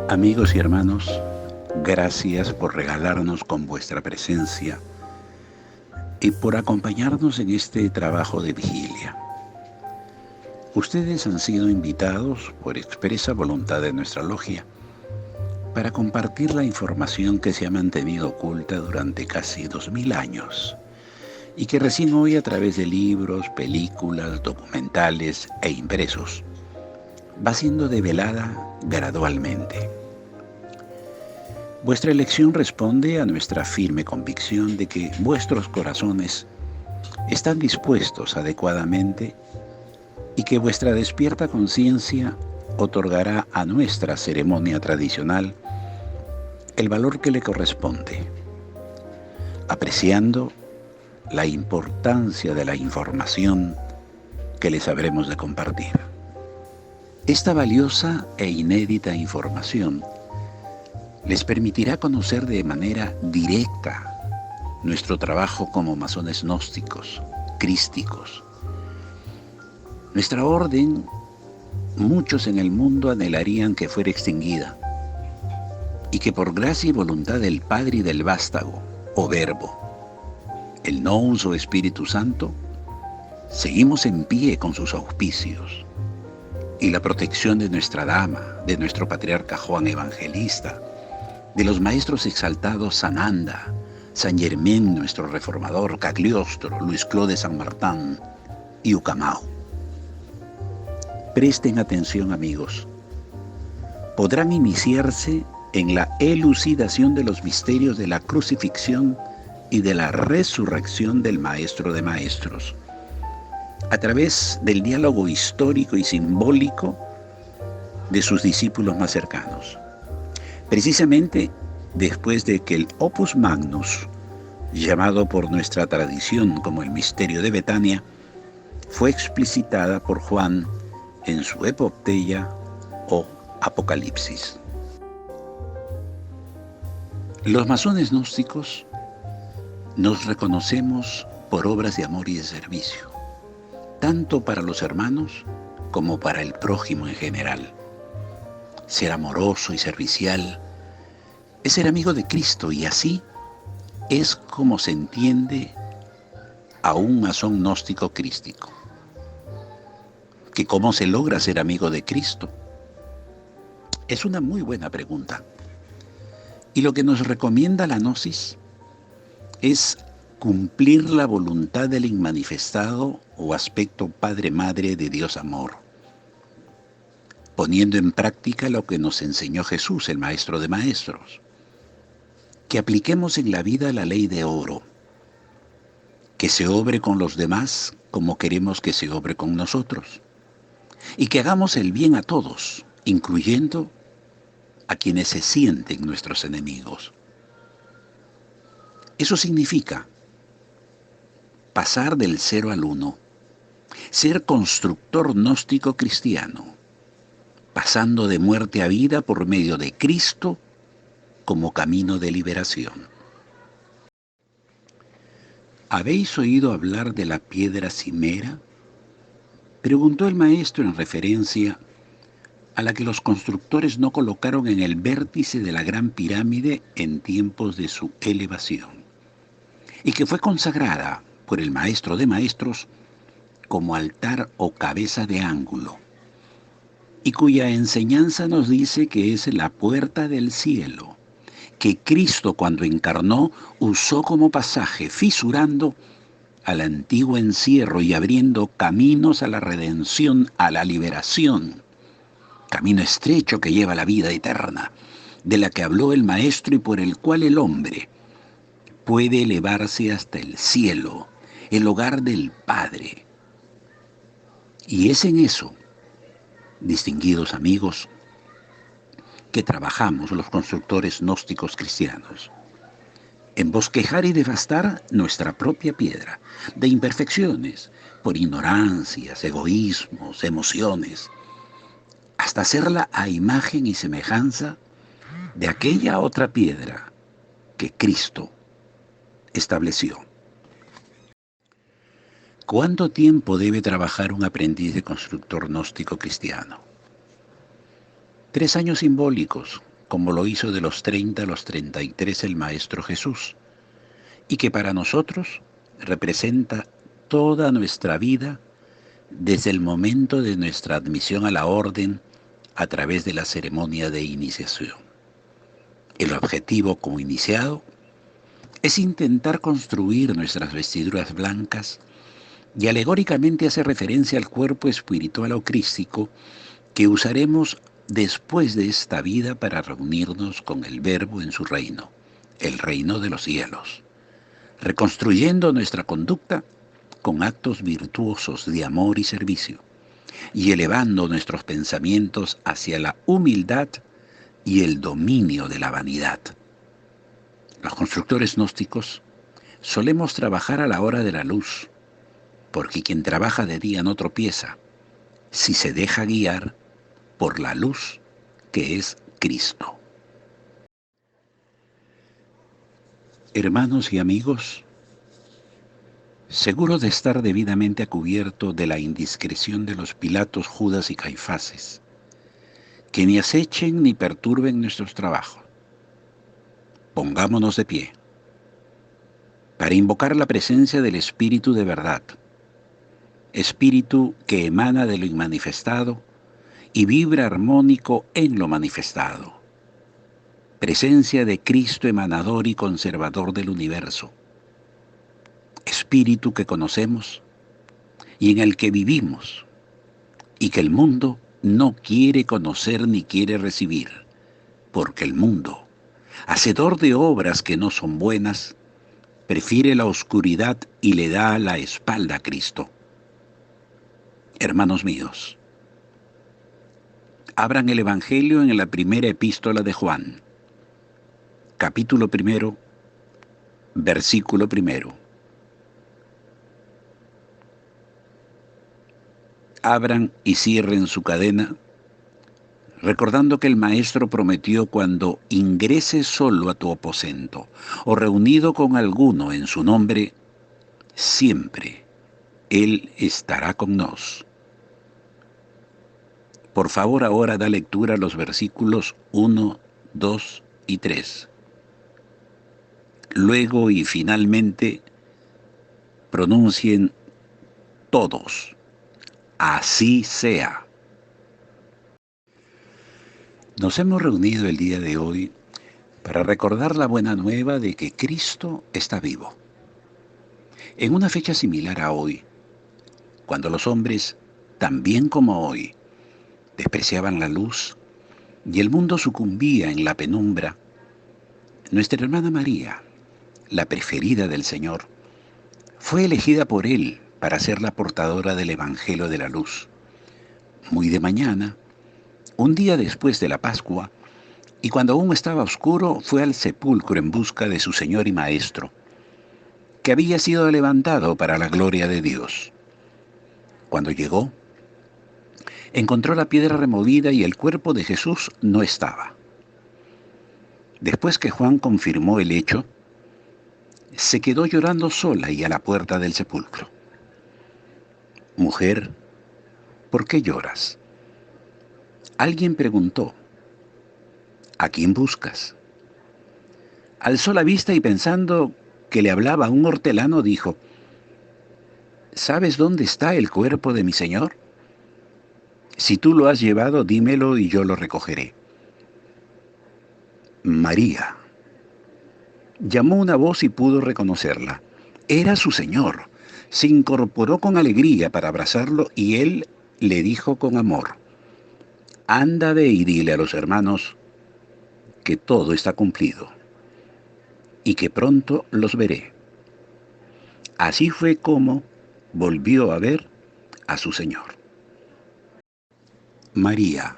Amigos y hermanos, gracias por regalarnos con vuestra presencia y por acompañarnos en este trabajo de vigilia. Ustedes han sido invitados por expresa voluntad de nuestra logia para compartir la información que se ha mantenido oculta durante casi 2000 años y que recién hoy, a través de libros, películas, documentales e impresos, va siendo develada gradualmente. Vuestra elección responde a nuestra firme convicción de que vuestros corazones están dispuestos adecuadamente y que vuestra despierta conciencia otorgará a nuestra ceremonia tradicional el valor que le corresponde, apreciando la importancia de la información que les habremos de compartir. Esta valiosa e inédita información les permitirá conocer de manera directa nuestro trabajo como masones gnósticos, crísticos. Nuestra orden, muchos en el mundo anhelarían que fuera extinguida y que por gracia y voluntad del Padre y del Vástago, o Verbo, el Nous o Espíritu Santo, seguimos en pie con sus auspicios y la protección de nuestra Dama, de nuestro Patriarca Juan Evangelista, de los maestros exaltados Sananda, San Germán, nuestro reformador, Cagliostro, Luis Clos de San Martín y Ucamao. Presten atención, amigos. Podrán iniciarse en la elucidación de los misterios de la crucifixión y de la resurrección del Maestro de Maestros, a través del diálogo histórico y simbólico de sus discípulos más cercanos. Precisamente después de que el Opus Magnus, llamado por nuestra tradición como el Misterio de Betania, fue explicitada por Juan en su epopeya o Apocalipsis. Los masones gnósticos nos reconocemos por obras de amor y de servicio, tanto para los hermanos como para el prójimo en general. Ser amoroso y servicial es ser amigo de Cristo, y así es como se entiende a un masón gnóstico crístico. ¿Que cómo se logra ser amigo de Cristo? Es una muy buena pregunta. Y lo que nos recomienda la Gnosis es cumplir la voluntad del inmanifestado o aspecto Padre-Madre de Dios Amor, poniendo en práctica lo que nos enseñó Jesús, el Maestro de Maestros. Que apliquemos en la vida la ley de oro, que se obre con los demás como queremos que se obre con nosotros, y que hagamos el bien a todos, incluyendo a quienes se sienten nuestros enemigos. Eso significa pasar del 0 al 1, ser constructor gnóstico cristiano, pasando de muerte a vida por medio de Cristo como camino de liberación. ¿Habéis oído hablar de la piedra cimera?, preguntó el maestro en referencia a la que los constructores no colocaron en el vértice de la gran pirámide en tiempos de su elevación, y que fue consagrada por el Maestro de Maestros como altar o cabeza de ángulo, y cuya enseñanza nos dice que es la puerta del cielo, que Cristo, cuando encarnó, usó como pasaje, fisurando al antiguo encierro y abriendo caminos a la redención, a la liberación, camino estrecho que lleva a la vida eterna, de la que habló el Maestro y por el cual el hombre puede elevarse hasta el cielo, el hogar del Padre. Y es en eso, distinguidos amigos, que trabajamos los constructores gnósticos cristianos, en bosquejar y devastar nuestra propia piedra de imperfecciones, por ignorancias, egoísmos, emociones, hasta hacerla a imagen y semejanza de aquella otra piedra que Cristo estableció. ¿Cuánto tiempo debe trabajar un aprendiz de constructor gnóstico cristiano? 3 años simbólicos, como lo hizo de los 30 a los 33 el Maestro Jesús, y que para nosotros representa toda nuestra vida desde el momento de nuestra admisión a la orden a través de la ceremonia de iniciación. El objetivo como iniciado es intentar construir nuestras vestiduras blancas y alegóricamente hace referencia al cuerpo espiritual o crístico que usaremos después de esta vida para reunirnos con el Verbo en su reino, el reino de los cielos, reconstruyendo nuestra conducta con actos virtuosos de amor y servicio, y elevando nuestros pensamientos hacia la humildad y el dominio de la vanidad. Los constructores gnósticos solemos trabajar a la hora de la luz, porque quien trabaja de día no tropieza, si se deja guiar por la luz que es Cristo. Hermanos y amigos, seguro de estar debidamente a cubierto de la indiscreción de los Pilatos, Judas y Caifases, que ni acechen ni perturben nuestros trabajos. Pongámonos de pie para invocar la presencia del Espíritu de verdad, Espíritu que emana de lo inmanifestado y vibra armónico en lo manifestado. Presencia de Cristo emanador y conservador del universo. Espíritu que conocemos y en el que vivimos y que el mundo no quiere conocer ni quiere recibir, porque el mundo, hacedor de obras que no son buenas, prefiere la oscuridad y le da la espalda a Cristo. Hermanos míos, abran el Evangelio en la primera epístola de Juan, capítulo 1, versículo 1. Abran y cierren su cadena, recordando que el Maestro prometió cuando ingreses solo a tu aposento o reunido con alguno en su nombre, siempre Él estará con nos. Por favor, ahora da lectura a los versículos 1, 2 y 3. Luego y finalmente pronuncien todos, así sea. Nos hemos reunido el día de hoy para recordar la buena nueva de que Cristo está vivo. En una fecha similar a hoy, cuando los hombres, también como hoy, despreciaban la luz y el mundo sucumbía en la penumbra, nuestra hermana María, la preferida del Señor, fue elegida por Él para ser la portadora del Evangelio de la luz. Muy de mañana, un día después de la Pascua, y cuando aún estaba oscuro, fue al sepulcro en busca de su Señor y Maestro, que había sido levantado para la gloria de Dios. Cuando llegó, encontró la piedra removida y el cuerpo de Jesús no estaba. Después que Juan confirmó el hecho, se quedó llorando sola y a la puerta del sepulcro. Mujer, ¿por qué lloras? Alguien preguntó, ¿a quién buscas? Alzó la vista y pensando que le hablaba un hortelano, dijo, ¿sabes dónde está el cuerpo de mi Señor? Si tú lo has llevado, dímelo y yo lo recogeré. María. Llamó una voz y pudo reconocerla. Era su Señor. Se incorporó con alegría para abrazarlo y él le dijo con amor, anda ve y dile a los hermanos que todo está cumplido y que pronto los veré. Así fue como volvió a ver a su Señor. María,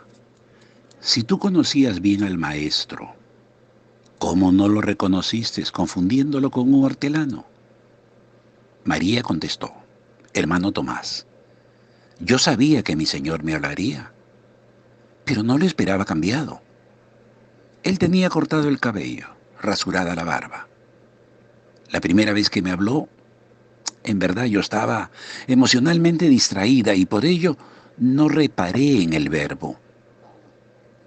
si tú conocías bien al Maestro, ¿cómo no lo reconociste confundiéndolo con un hortelano? María contestó, hermano Tomás, yo sabía que mi Señor me hablaría, pero no lo esperaba cambiado. Él tenía cortado el cabello, rasurada la barba. La primera vez que me habló, En verdad yo estaba emocionalmente distraída y por ello no reparé en el verbo.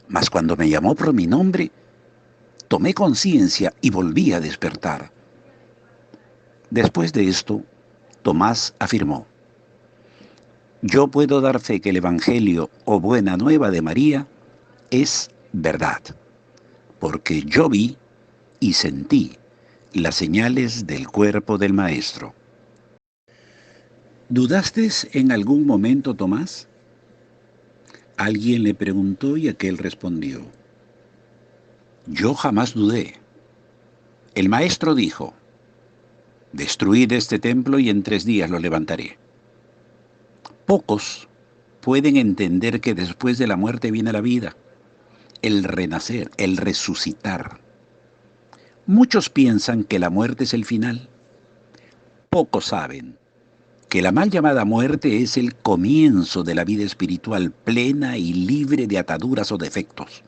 Mas cuando me llamó por mi nombre, tomé conciencia y volví a despertar. Después de esto, Tomás afirmó: yo puedo dar fe que el Evangelio o buena nueva de María es verdad, porque yo vi y sentí las señales del cuerpo del Maestro. ¿Dudaste en algún momento, Tomás? Alguien le preguntó y aquel respondió: yo jamás dudé. El Maestro dijo: destruid este templo y en 3 días lo levantaré. Pocos pueden entender que después de la muerte viene la vida, el renacer, el resucitar. Muchos piensan que la muerte es el final. Pocos saben que la mal llamada muerte es el comienzo de la vida espiritual plena y libre de ataduras o defectos.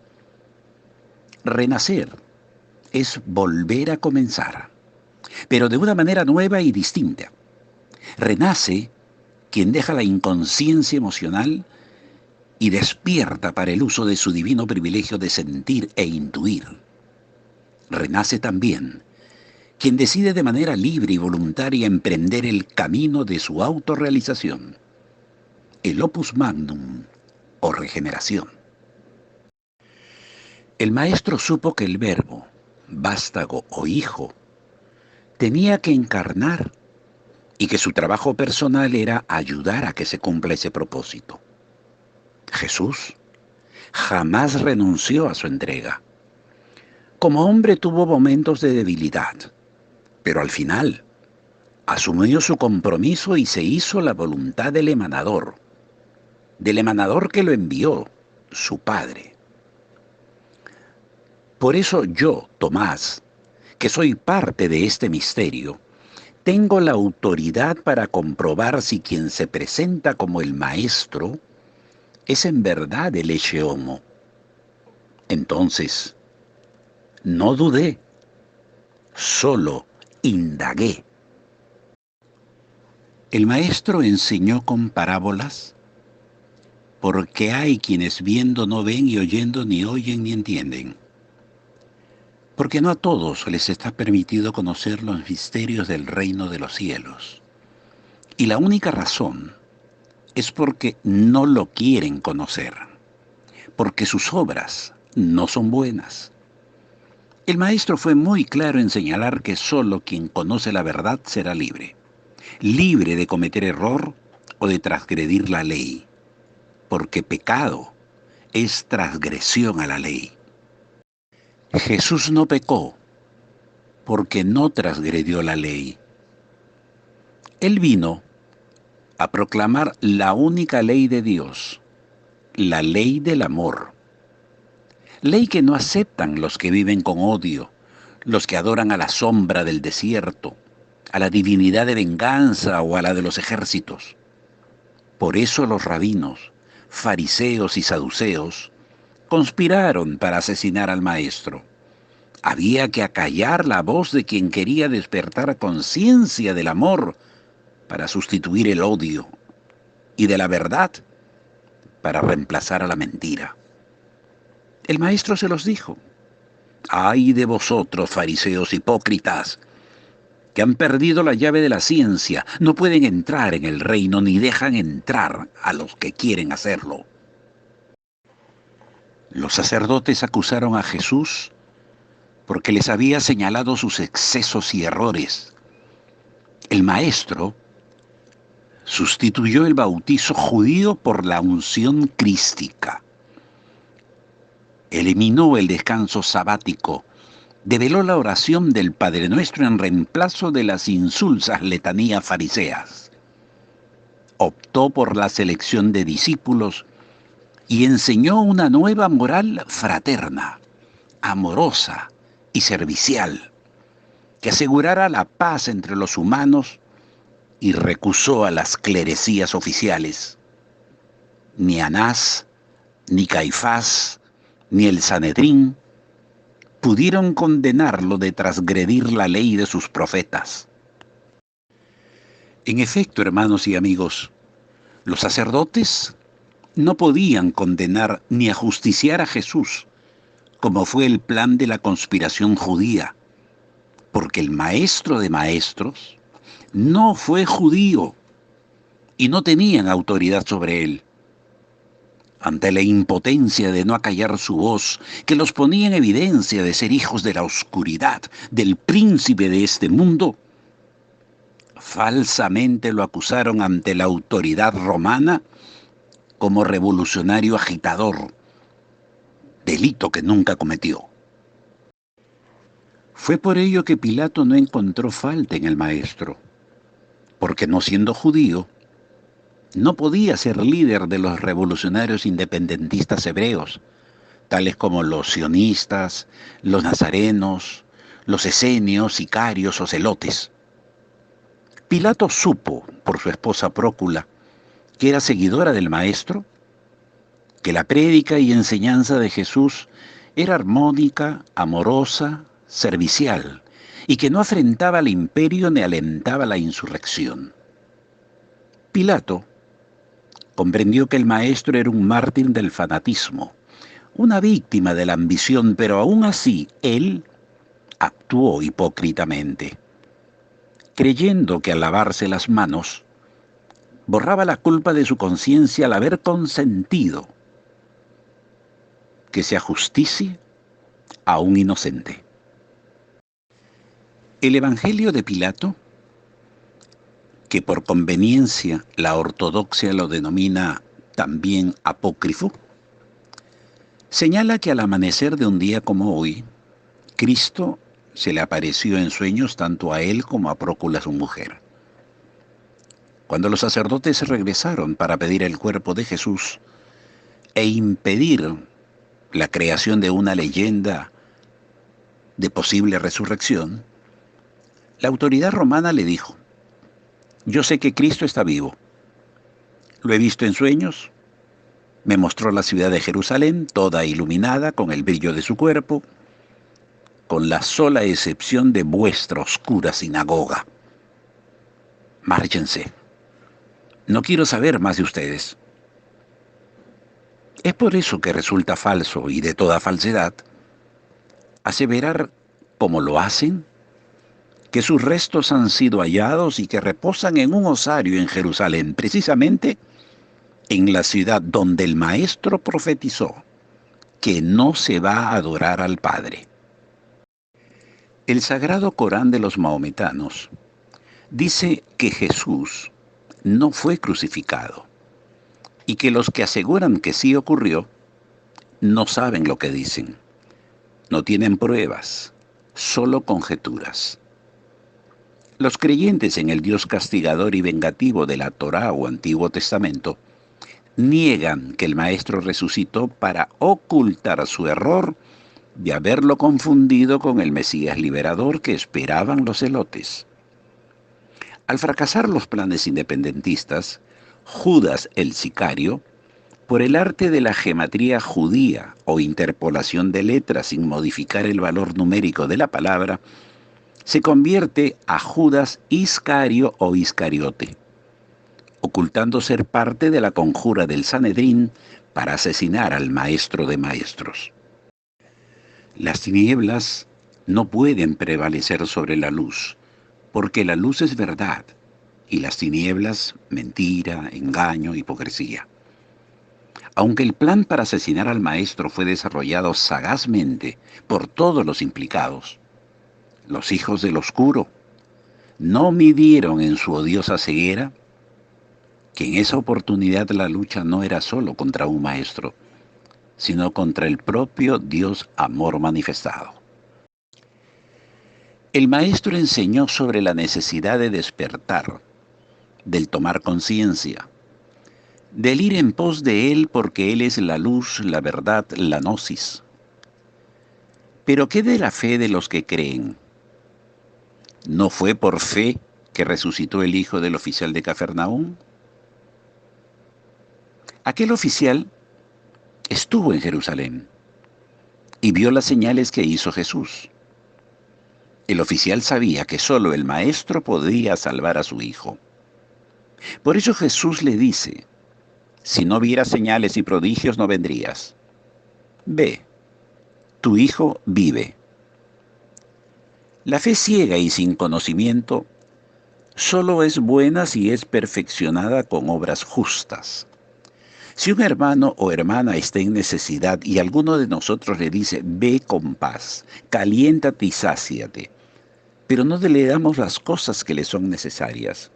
Renacer es volver a comenzar, pero de una manera nueva y distinta. Renace quien deja la inconsciencia emocional y despierta para el uso de su divino privilegio de sentir e intuir. Renace también quien decide de manera libre y voluntaria emprender el camino de su autorrealización, el opus magnum o regeneración. El Maestro supo que el Verbo, vástago o Hijo, tenía que encarnar y que su trabajo personal era ayudar a que se cumpla ese propósito. Jesús jamás renunció a su entrega. Como hombre tuvo momentos de debilidad, pero al final asumió su compromiso y se hizo la voluntad del emanador que lo envió, su Padre. Por eso yo, Tomás, que soy parte de este misterio, tengo la autoridad para comprobar si quien se presenta como el Maestro es en verdad el Ecce Homo. Entonces, no dudé, solo indagué. El Maestro enseñó con parábolas porque hay quienes viendo no ven y oyendo ni oyen ni entienden. Porque no a todos les está permitido conocer los misterios del reino de los cielos. Y la única razón es porque no lo quieren conocer, porque sus obras no son buenas. El Maestro fue muy claro en señalar que solo quien conoce la verdad será libre, libre de cometer error o de transgredir la ley, porque pecado es transgresión a la ley. Jesús no pecó porque no transgredió la ley. Él vino a proclamar la única ley de Dios, la ley del amor. Ley que no aceptan los que viven con odio, los que adoran a la sombra del desierto, a la divinidad de venganza o a la de los ejércitos. Por eso los rabinos, fariseos y saduceos conspiraron para asesinar al Maestro. Había que acallar la voz de quien quería despertar conciencia del amor para sustituir el odio y de la verdad para reemplazar a la mentira. El Maestro se los dijo: ay de vosotros, fariseos hipócritas, que han perdido la llave de la ciencia, no pueden entrar en el reino ni dejan entrar a los que quieren hacerlo. Los sacerdotes acusaron a Jesús porque les había señalado sus excesos y errores. El Maestro sustituyó el bautizo judío por la unción crística. Eliminó el descanso sabático, develó la oración del Padre Nuestro en reemplazo de las insulsas letanías fariseas. Optó por la selección de discípulos y enseñó una nueva moral fraterna, amorosa y servicial, que asegurara la paz entre los humanos y recusó a las clerecías oficiales. Ni Anás, ni Caifás, ni el Sanedrín pudieron condenarlo de transgredir la ley de sus profetas. En efecto, hermanos y amigos, los sacerdotes no podían condenar ni ajusticiar a Jesús, como fue el plan de la conspiración judía, porque el maestro de maestros no fue judío y no tenían autoridad sobre él. Ante la impotencia de no acallar su voz, que los ponía en evidencia de ser hijos de la oscuridad, del príncipe de este mundo, falsamente lo acusaron ante la autoridad romana como revolucionario agitador, delito que nunca cometió. Fue por ello que Pilato no encontró falta en el maestro, porque no siendo judío, no podía ser líder de los revolucionarios independentistas hebreos, tales como los sionistas, los nazarenos, los esenios, sicarios o celotes. Pilato supo, por su esposa Prócula, que era seguidora del maestro, que la prédica y enseñanza de Jesús era armónica, amorosa, servicial, y que no afrentaba al imperio ni alentaba la insurrección. Pilato comprendió que el maestro era un mártir del fanatismo, una víctima de la ambición, pero aún así él actuó hipócritamente, creyendo que al lavarse las manos borraba la culpa de su conciencia al haber consentido que se ajusticie a un inocente. El Evangelio de Pilato, que por conveniencia la ortodoxia lo denomina también apócrifo, señala que al amanecer de un día como hoy, Cristo se le apareció en sueños tanto a él como a Prócula su mujer. Cuando los sacerdotes regresaron para pedir el cuerpo de Jesús e impedir la creación de una leyenda de posible resurrección, la autoridad romana le dijo: yo sé que Cristo está vivo. Lo he visto en sueños. Me mostró la ciudad de Jerusalén, toda iluminada con el brillo de su cuerpo, con la sola excepción de vuestra oscura sinagoga. Márchense. No quiero saber más de ustedes. Es por eso que resulta falso y de toda falsedad aseverar, como lo hacen, que sus restos han sido hallados y que reposan en un osario en Jerusalén, precisamente en la ciudad donde el Maestro profetizó que no se va a adorar al Padre. El Sagrado Corán de los maometanos dice que Jesús no fue crucificado y que los que aseguran que sí ocurrió no saben lo que dicen, no tienen pruebas, solo conjeturas. Los creyentes en el Dios castigador y vengativo de la Torá o Antiguo Testamento niegan que el Maestro resucitó para ocultar su error de haberlo confundido con el Mesías liberador que esperaban los celotes. Al fracasar los planes independentistas, Judas el sicario, por el arte de la gematría judía o interpolación de letras sin modificar el valor numérico de la palabra, se convierte a Judas Iscario o Iscariote, ocultando ser parte de la conjura del Sanedrín para asesinar al Maestro de Maestros. Las tinieblas no pueden prevalecer sobre la luz, porque la luz es verdad y las tinieblas mentira, engaño, hipocresía. Aunque el plan para asesinar al Maestro fue desarrollado sagazmente por todos los implicados, los hijos del oscuro no midieron en su odiosa ceguera que en esa oportunidad la lucha no era solo contra un maestro, sino contra el propio Dios amor manifestado. El maestro enseñó sobre la necesidad de despertar, del tomar conciencia, del ir en pos de él porque él es la luz, la verdad, la gnosis. Pero ¿qué de la fe de los que creen? ¿No fue por fe que resucitó el hijo del oficial de Cafarnaúm? Aquel oficial estuvo en Jerusalén y vio las señales que hizo Jesús. El oficial sabía que solo el maestro podía salvar a su hijo. Por eso Jesús le dice, si no vieras señales y prodigios no vendrías. Ve, tu hijo vive. La fe ciega y sin conocimiento solo es buena si es perfeccionada con obras justas. Si un hermano o hermana está en necesidad y alguno de nosotros le dice, ve con paz, caliéntate y sáciate, pero no le damos las cosas que le son necesarias,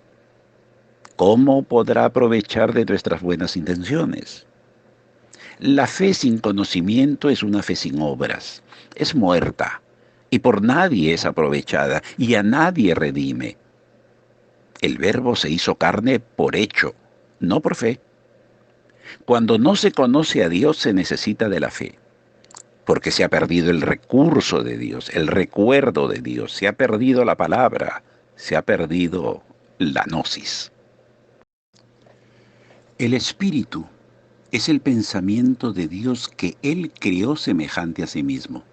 ¿cómo podrá aprovechar de nuestras buenas intenciones? La fe sin conocimiento es una fe sin obras, es muerta, y por nadie es aprovechada, y a nadie redime. El Verbo se hizo carne por hecho, no por fe. Cuando no se conoce a Dios se necesita de la fe, porque se ha perdido el recurso de Dios, el recuerdo de Dios, se ha perdido la palabra, se ha perdido la gnosis. El Espíritu es el pensamiento de Dios que Él creó semejante a sí mismo.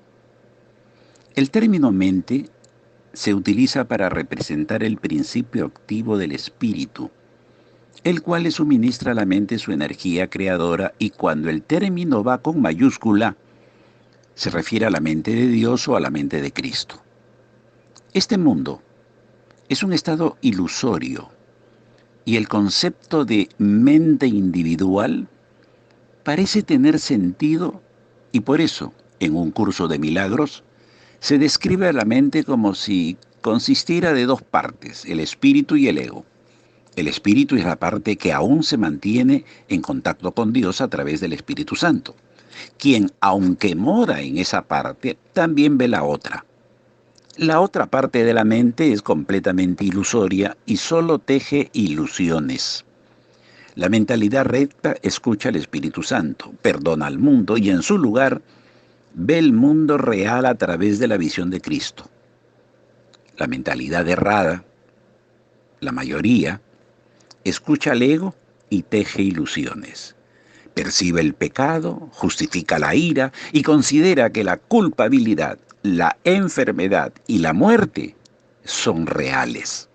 El término mente se utiliza para representar el principio activo del Espíritu, el cual le suministra a la mente su energía creadora, y cuando el término va con mayúscula, se refiere a la mente de Dios o a la mente de Cristo. Este mundo es un estado ilusorio y el concepto de mente individual parece tener sentido, y por eso, en un curso de milagros, se describe a la mente como si consistiera de dos partes, el espíritu y el ego. El espíritu es la parte que aún se mantiene en contacto con Dios a través del Espíritu Santo, quien, aunque mora en esa parte, también ve la otra. La otra parte de la mente es completamente ilusoria y solo teje ilusiones. La mentalidad recta escucha al Espíritu Santo, perdona al mundo y en su lugar ve el mundo real a través de la visión de Cristo. La mentalidad errada, la mayoría, escucha al ego y teje ilusiones. Percibe el pecado, justifica la ira y considera que la culpabilidad, la enfermedad y la muerte son reales.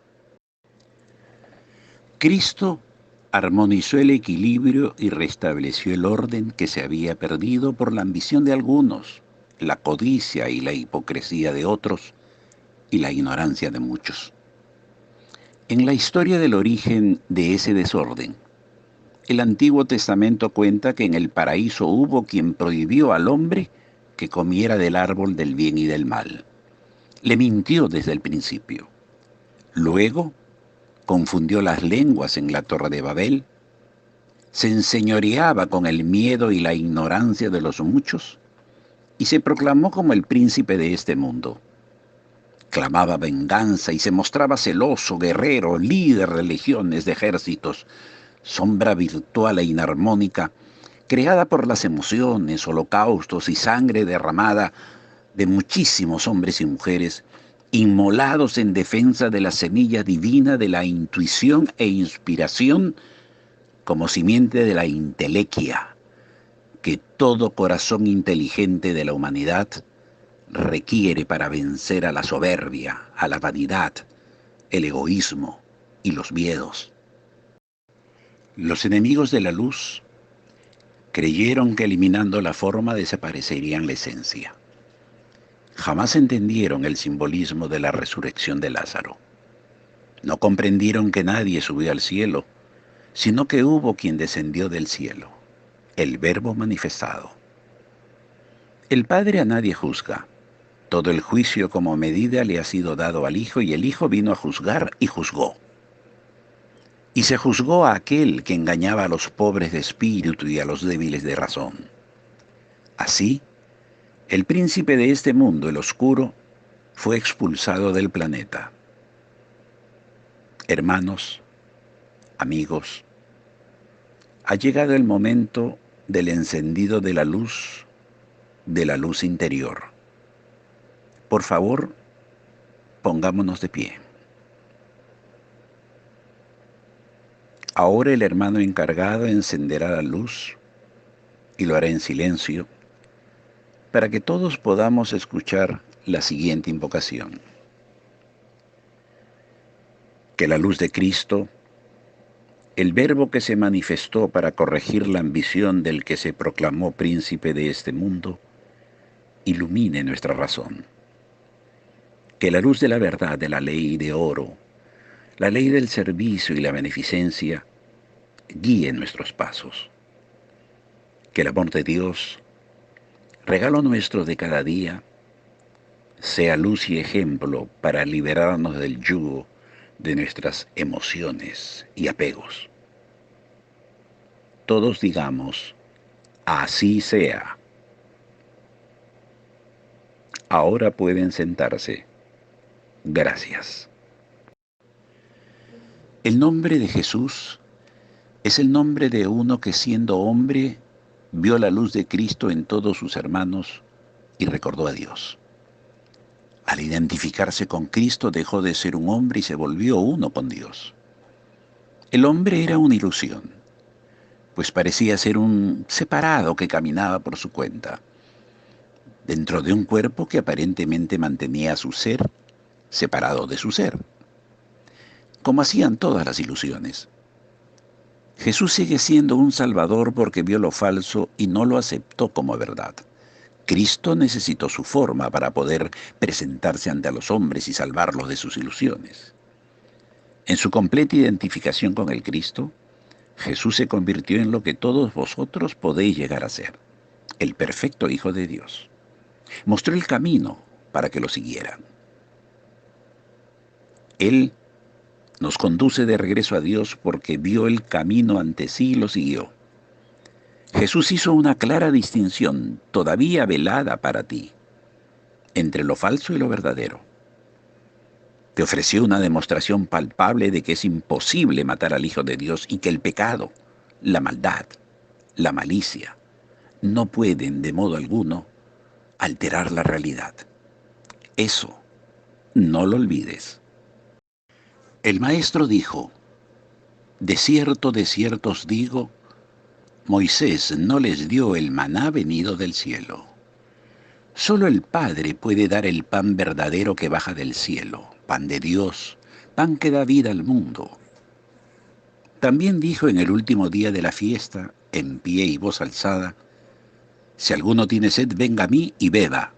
Cristo armonizó el equilibrio y restableció el orden que se había perdido por la ambición de algunos, la codicia y la hipocresía de otros y la ignorancia de muchos. En la historia del origen de ese desorden, el Antiguo Testamento cuenta que en el paraíso hubo quien prohibió al hombre que comiera del árbol del bien y del mal. Le mintió desde el principio. Luego, confundió las lenguas en la Torre de Babel, se enseñoreaba con el miedo y la ignorancia de los muchos y se proclamó como el príncipe de este mundo. Clamaba venganza y se mostraba celoso, guerrero, líder de legiones de ejércitos, sombra virtual e inarmónica, creada por las emociones, holocaustos y sangre derramada de muchísimos hombres y mujeres, inmolados en defensa de la semilla divina de la intuición e inspiración como simiente de la intelequia, que todo corazón inteligente de la humanidad requiere para vencer a la soberbia, a la vanidad, el egoísmo y los miedos. Los enemigos de la luz creyeron que eliminando la forma desaparecerían la esencia. Jamás entendieron el simbolismo de la resurrección de Lázaro. No comprendieron que nadie subió al cielo, sino que hubo quien descendió del cielo, el Verbo manifestado. El Padre a nadie juzga. Todo el juicio como medida le ha sido dado al Hijo, y el Hijo vino a juzgar y juzgó. Y se juzgó a aquel que engañaba a los pobres de espíritu y a los débiles de razón. Así, el príncipe de este mundo, el oscuro, fue expulsado del planeta. Hermanos, amigos, ha llegado el momento del encendido de la luz interior. Por favor, pongámonos de pie. Ahora el hermano encargado encenderá la luz y lo hará en silencio para que todos podamos escuchar la siguiente invocación. Que la luz de Cristo el Verbo que se manifestó para corregir la ambición del que se proclamó príncipe de este mundo, ilumine nuestra razón. Que la luz de la verdad, de la ley de oro, la ley del servicio y la beneficencia, guíe nuestros pasos. Que el amor de Dios, regalo nuestro de cada día, sea luz y ejemplo para liberarnos del yugo de nuestras emociones y apegos. Todos digamos, así sea. Ahora pueden sentarse. Gracias. El nombre de Jesús es el nombre de uno que siendo hombre vio la luz de Cristo en todos sus hermanos y recordó a Dios. Al identificarse con Cristo dejó de ser un hombre y se volvió uno con Dios. El hombre era una ilusión, pues parecía ser un separado que caminaba por su cuenta, dentro de un cuerpo que aparentemente mantenía su ser separado de su ser, como hacían todas las ilusiones. Jesús sigue siendo un salvador porque vio lo falso y no lo aceptó como verdad. Cristo necesitó su forma para poder presentarse ante los hombres y salvarlos de sus ilusiones. En su completa identificación con el Cristo, Jesús se convirtió en lo que todos vosotros podéis llegar a ser, el perfecto Hijo de Dios. Mostró el camino para que lo siguieran. Él nos conduce de regreso a Dios porque vio el camino ante sí y lo siguió. Jesús hizo una clara distinción, todavía velada para ti, entre lo falso y lo verdadero. Te ofreció una demostración palpable de que es imposible matar al Hijo de Dios y que el pecado, la maldad, la malicia, no pueden de modo alguno alterar la realidad. Eso no lo olvides. El maestro dijo, de cierto os digo, Moisés no les dio el maná venido del cielo. Solo el Padre puede dar el pan verdadero que baja del cielo, pan de Dios, pan que da vida al mundo. También dijo en el último día de la fiesta, en pie y voz alzada, si alguno tiene sed, venga a mí y beba.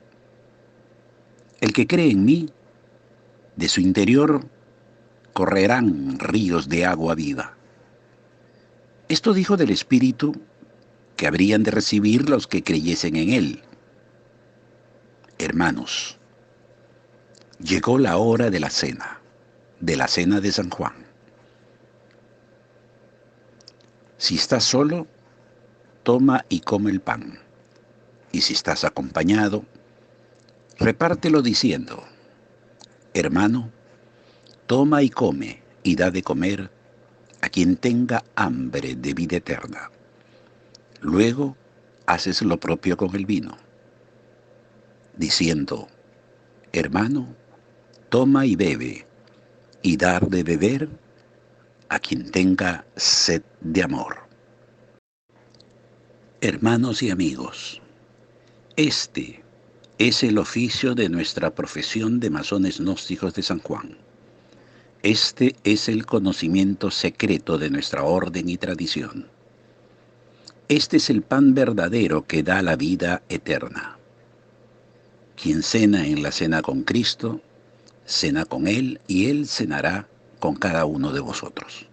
El que cree en mí, de su interior correrán ríos de agua viva. Esto dijo del Espíritu que habrían de recibir los que creyesen en él. Hermanos, llegó la hora de la cena de San Juan. Si estás solo, toma y come el pan. Y si estás acompañado, repártelo diciendo, hermano, toma y come y da de comer a quien tenga hambre de vida eterna. Luego haces lo propio con el vino, diciendo, hermano, toma y bebe, y dar de beber a quien tenga sed de amor. Hermanos y amigos, este es el oficio de nuestra profesión de masones gnósticos de San Juan. Este es el conocimiento secreto de nuestra orden y tradición. Este es el pan verdadero que da la vida eterna. Quien cena en la cena con Cristo, cena con Él y Él cenará con cada uno de vosotros.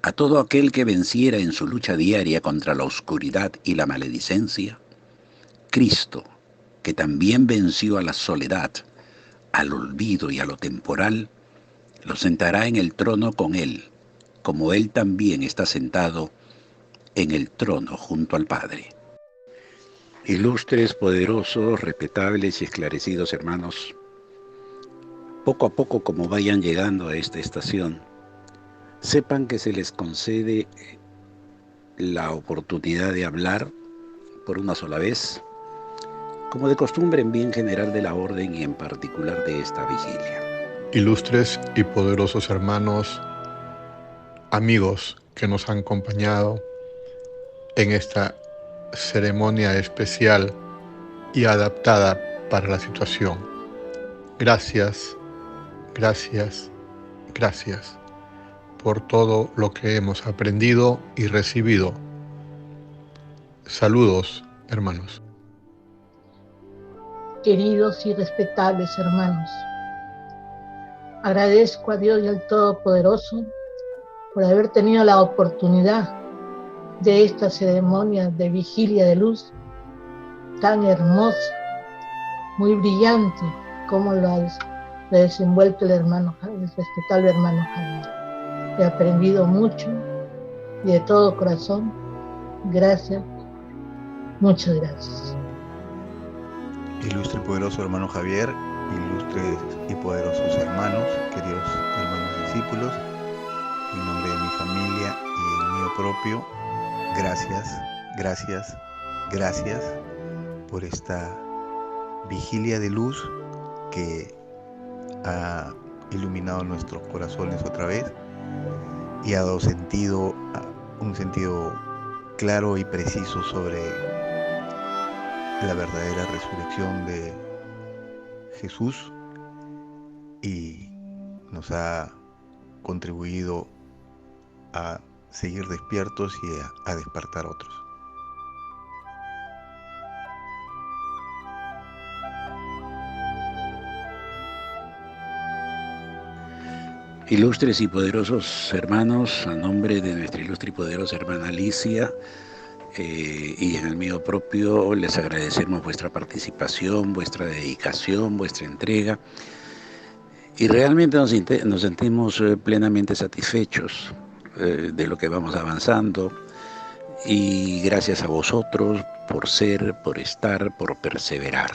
A todo aquel que venciera en su lucha diaria contra la oscuridad y la maledicencia, Cristo, que también venció a la soledad, al olvido y a lo temporal, lo sentará en el trono con Él, como Él también está sentado en el trono junto al Padre. Ilustres, poderosos, respetables y esclarecidos hermanos, poco a poco como vayan llegando a esta estación, sepan que se les concede la oportunidad de hablar por una sola vez, como de costumbre en bien general de la orden y en particular de esta vigilia. Ilustres y poderosos hermanos, amigos que nos han acompañado en esta ceremonia especial y adaptada para la situación. Gracias, gracias, gracias por todo lo que hemos aprendido y recibido. Saludos, hermanos. Queridos y respetables hermanos, agradezco a Dios y al Todopoderoso por haber tenido la oportunidad de esta ceremonia de vigilia de luz tan hermosa, muy brillante, como lo ha desenvuelto el respetable hermano Javier. He aprendido mucho y de todo corazón, gracias, muchas gracias. Ilustre y poderoso hermano Javier, ilustres y poderosos hermanos, queridos hermanos discípulos, en nombre de mi familia y el mío propio, gracias por esta vigilia de luz que ha iluminado nuestros corazones otra vez y ha dado un sentido claro y preciso sobre la verdadera resurrección de Jesús, y nos ha contribuido a seguir despiertos y a despertar a otros. Ilustres y poderosos hermanos, a nombre de nuestra ilustre y poderosa hermana Alicia, y en el mío propio les agradecemos vuestra participación, vuestra dedicación, vuestra entrega, y realmente nos sentimos plenamente satisfechos de lo que vamos avanzando, y gracias a vosotros por ser, por estar, por perseverar.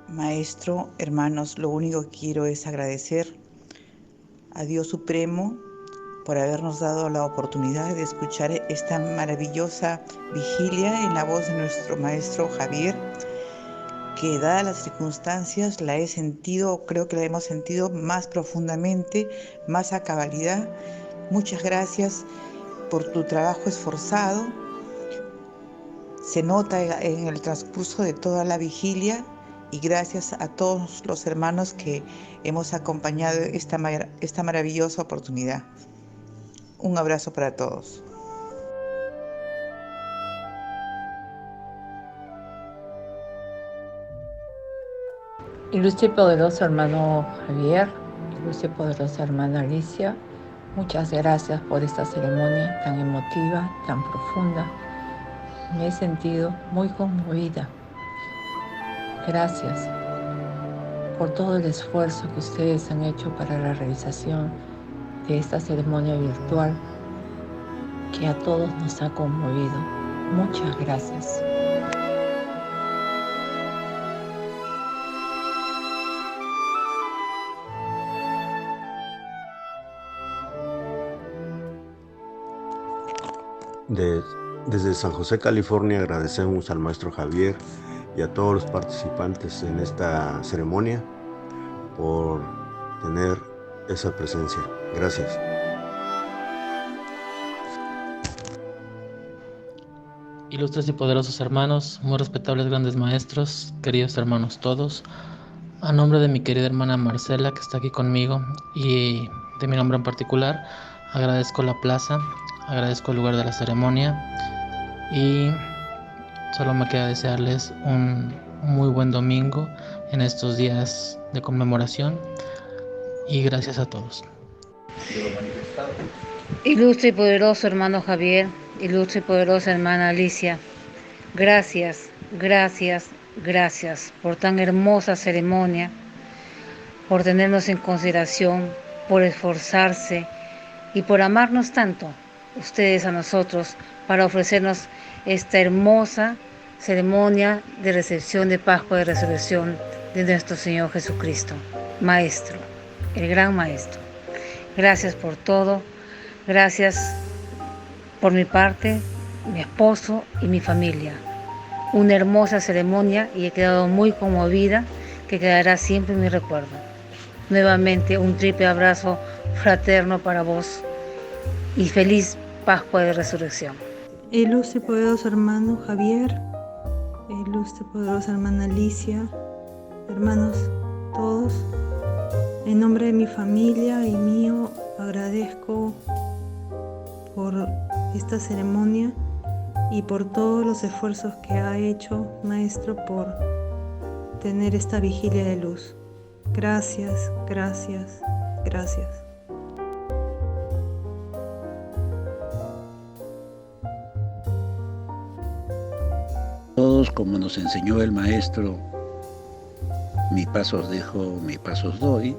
Maestro, hermanos, lo único que quiero es agradecer a Dios Supremo por habernos dado la oportunidad de escuchar esta maravillosa vigilia en la voz de nuestro Maestro Javier, que dadas las circunstancias creo que la hemos sentido más profundamente, más a cabalidad. Muchas gracias por tu trabajo esforzado. Se nota en el transcurso de toda la vigilia, y gracias a todos los hermanos que hemos acompañado esta maravillosa oportunidad. Un abrazo para todos. Ilustre y poderoso hermano Javier, ilustre y poderosa hermana Alicia, muchas gracias por esta ceremonia tan emotiva, tan profunda. Me he sentido muy conmovida. Gracias por todo el esfuerzo que ustedes han hecho para la realización de esta ceremonia virtual que a todos nos ha conmovido. Muchas gracias. Desde San José, California, agradecemos al maestro Javier y a todos los participantes en esta ceremonia por tener esa presencia. Gracias. Ilustres y poderosos hermanos, muy respetables grandes maestros, queridos hermanos todos, a nombre de mi querida hermana Marcela, que está aquí conmigo, y de mi nombre en particular, agradezco la plaza, agradezco el lugar de la ceremonia, y solo me queda desearles un muy buen domingo en estos días de conmemoración, y gracias a todos. Ilustre y poderoso hermano Javier, ilustre y poderosa hermana Alicia, gracias por tan hermosa ceremonia, por tenernos en consideración, por esforzarse y por amarnos tanto, ustedes a nosotros, para ofrecernos esta hermosa ceremonia de recepción de Pascua de Resurrección de nuestro Señor Jesucristo. Maestro, el gran Maestro, gracias por todo, gracias por mi parte, mi esposo y mi familia. Una hermosa ceremonia y he quedado muy conmovida, que quedará siempre en mi recuerdo. Nuevamente un triple abrazo fraterno para vos y feliz Pascua de Resurrección. Ilustre y poderoso hermano Javier, ilustre y poderosa hermana Alicia, hermanos todos, en nombre de mi familia y mío, agradezco por esta ceremonia y por todos los esfuerzos que ha hecho, Maestro, por tener esta vigilia de luz. Gracias, gracias, gracias. Todos, como nos enseñó el Maestro, mis pasos dejo, mis pasos doy,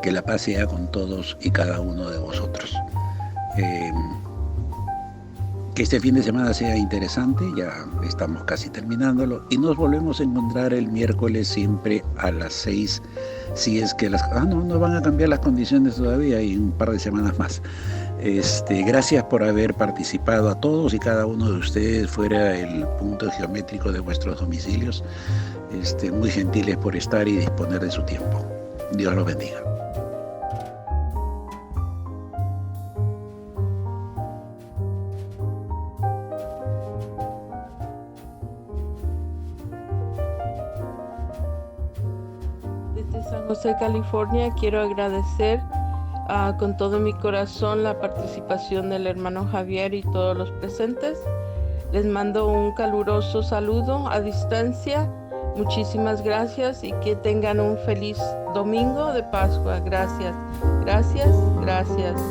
que la paz sea con todos y cada uno de vosotros. Que este fin de semana sea interesante, ya estamos casi terminándolo, y nos volvemos a encontrar el miércoles siempre a las 6, si es que no van a cambiar las condiciones todavía, y un par de semanas más. Gracias por haber participado a todos y cada uno de ustedes, fuera el punto geométrico de vuestros domicilios. Muy gentiles por estar y disponer de su tiempo. Dios los bendiga. Desde San José, California, quiero agradecer con todo mi corazón la participación del hermano Javier y todos los presentes. Les mando un caluroso saludo a distancia. Muchísimas gracias y que tengan un feliz domingo de Pascua. Gracias, gracias, gracias.